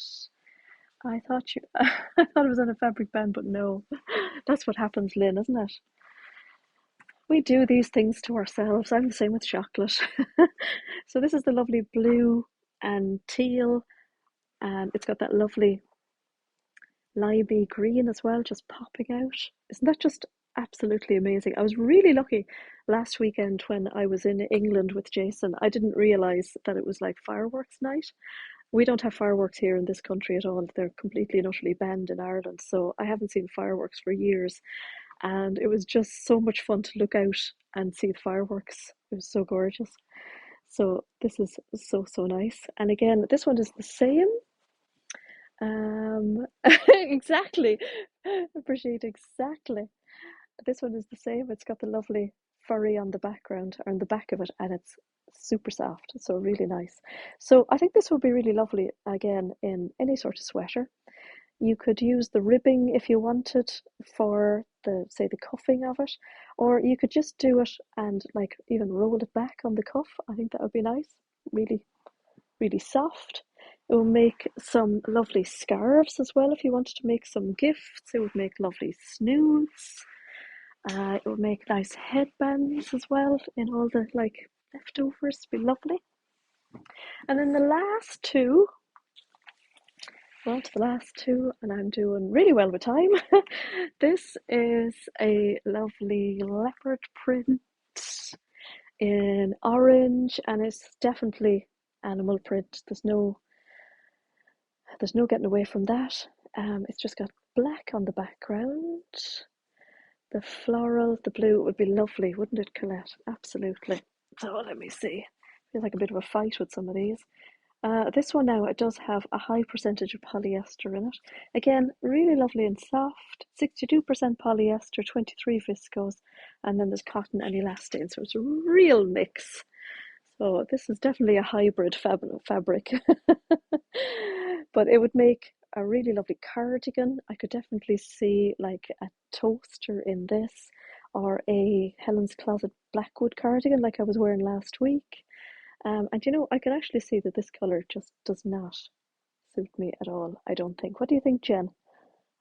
A: I thought it was on a fabric band, but no. That's what happens, Lynn, isn't it? We do these things to ourselves. I'm the same with chocolate. So this is the lovely blue and teal, and it's got that lovely limey green as well, just popping out. Isn't that just absolutely amazing? I was really lucky last weekend when I was in England with Jason. I didn't realize that it was like fireworks night. We don't have fireworks here in this country at all. They're completely and utterly banned in Ireland. So I haven't seen fireworks for years. And it was just so much fun to look out and see the fireworks. It was so gorgeous. So this is so, so nice. And again, this one is the same. Exactly. Appreciate exactly. This one is the same. It's got the lovely furry on the background or on the back of it, and it's super soft. So really nice. So I think this would be really lovely again in any sort of sweater. You could use the ribbing if you wanted for the, say, the cuffing of it, or you could just do it and like even roll it back on the cuff. I think that would be nice. Really, really soft. It will make some lovely scarves as well if you wanted to make some gifts. It would make lovely snoods. It would make nice headbands as well in all the like leftovers. Be lovely. And then the last two, on to the last two, and I'm doing really well with time. This is a lovely leopard print in orange, and it's definitely animal print. There's no getting away from that. It's just got black on the background. The floral, the blue, it would be lovely, wouldn't it, Colette? Absolutely. So let me see. Feels like a bit of a fight with some of these. This one now, it does have a high percentage of polyester in it. Again, really lovely and soft. 62% polyester, 23 viscose, and then there's cotton and elastane. So it's a real mix. So this is definitely a hybrid fabric. But it would make a really lovely cardigan. I could definitely see like a toaster in this, or a Helen's Closet Blackwood cardigan like I was wearing last week. And you know, I can actually see that this colour just does not suit me at all, I don't think. What do you think, Jen?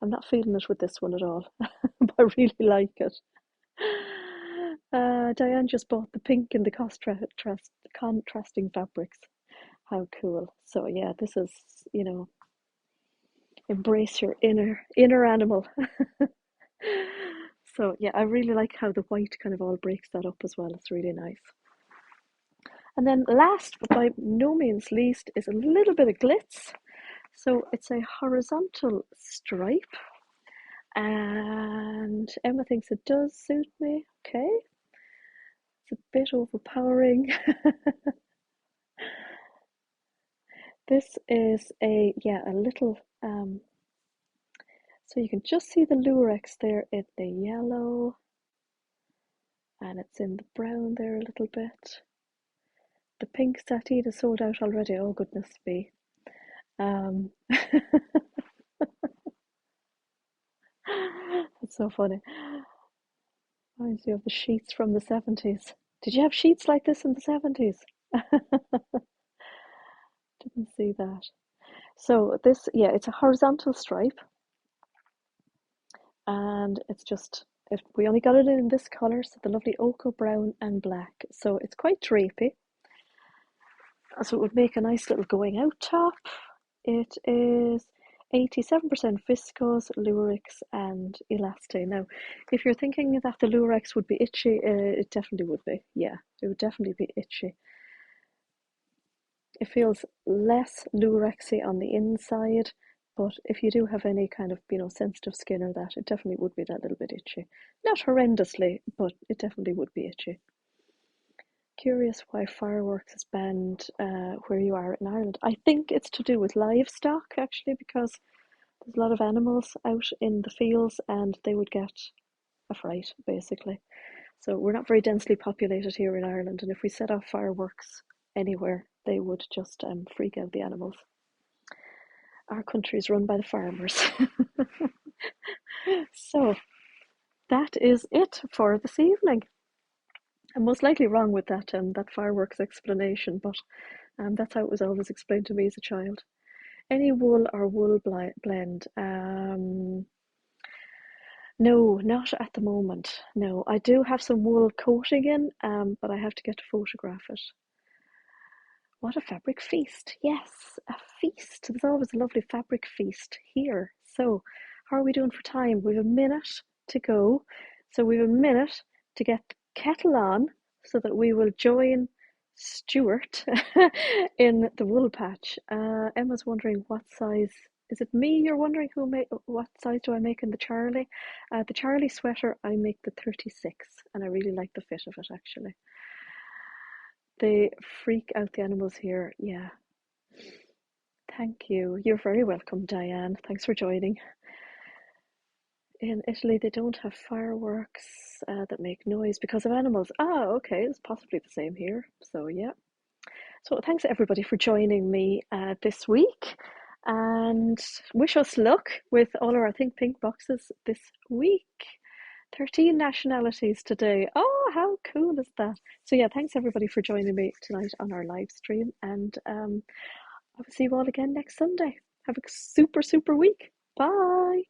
A: I'm not feeling it with this one at all, but I really like it. Diane just bought the pink and the contrasting fabrics. How cool. So yeah, this is, you know, embrace your inner animal. So yeah, I really like how the white kind of all breaks that up as well. It's really nice. And then last but by no means least is a little bit of glitz. So it's a horizontal stripe, and Emma thinks it does suit me. Okay, it's a bit overpowering. This is a little so you can just see the lurex there in the yellow, and it's in the brown there a little bit. The pink satin is sold out already. Oh goodness me. That's so funny. Reminds me of the sheets from the 70s. Did you have sheets like this in the 70s? Didn't see that. So this, yeah, it's a horizontal stripe, and it's just, we only got it in this colour, so the lovely ochre brown and black. So it's quite drapey. So it would make a nice little going out top. It is 87% viscose, lurex, and elastane. Now, if you're thinking that the lurex would be itchy, it definitely would be. Yeah, it would definitely be itchy. It feels less lurexy on the inside, but if you do have any kind of, you know, sensitive skin or that, it definitely would be that little bit itchy. Not horrendously, but it definitely would be itchy. Curious why fireworks is banned where you are in Ireland. I think it's to do with livestock, actually, because there's a lot of animals out in the fields and they would get a fright, basically. So we're not very densely populated here in Ireland, and if we set off fireworks anywhere, they would just freak out the animals. Our country is run by the farmers. So that is it for this evening. I'm most likely wrong with that that fireworks explanation, but that's how it was always explained to me as a child. Any wool or wool blend. No, not at the moment. No, I do have some wool coating in, but I have to get to photograph it. What a fabric feast. Yes, a feast. There's always a lovely fabric feast here. So, how are we doing for time? We have a minute to go. So, we have a minute to get the kettle on so that we will join Stuart in the Woolpatch. Emma's wondering what size. Is it me you're wondering what size do I make in the Charlie? The Charlie sweater, I make the 36, and I really like the fit of it actually. They freak out the animals here. Yeah. Thank you. You're very welcome, Diane. Thanks for joining. In Italy, they don't have fireworks that make noise because of animals. Ah, okay. It's possibly the same here. So, yeah. So, thanks everybody for joining me this week. And wish us luck with all our Think Pink boxes this week. 13 nationalities today. Oh, how cool is that? So yeah, thanks everybody for joining me tonight on our live stream, and I will see you all again next Sunday. Have a super week. Bye.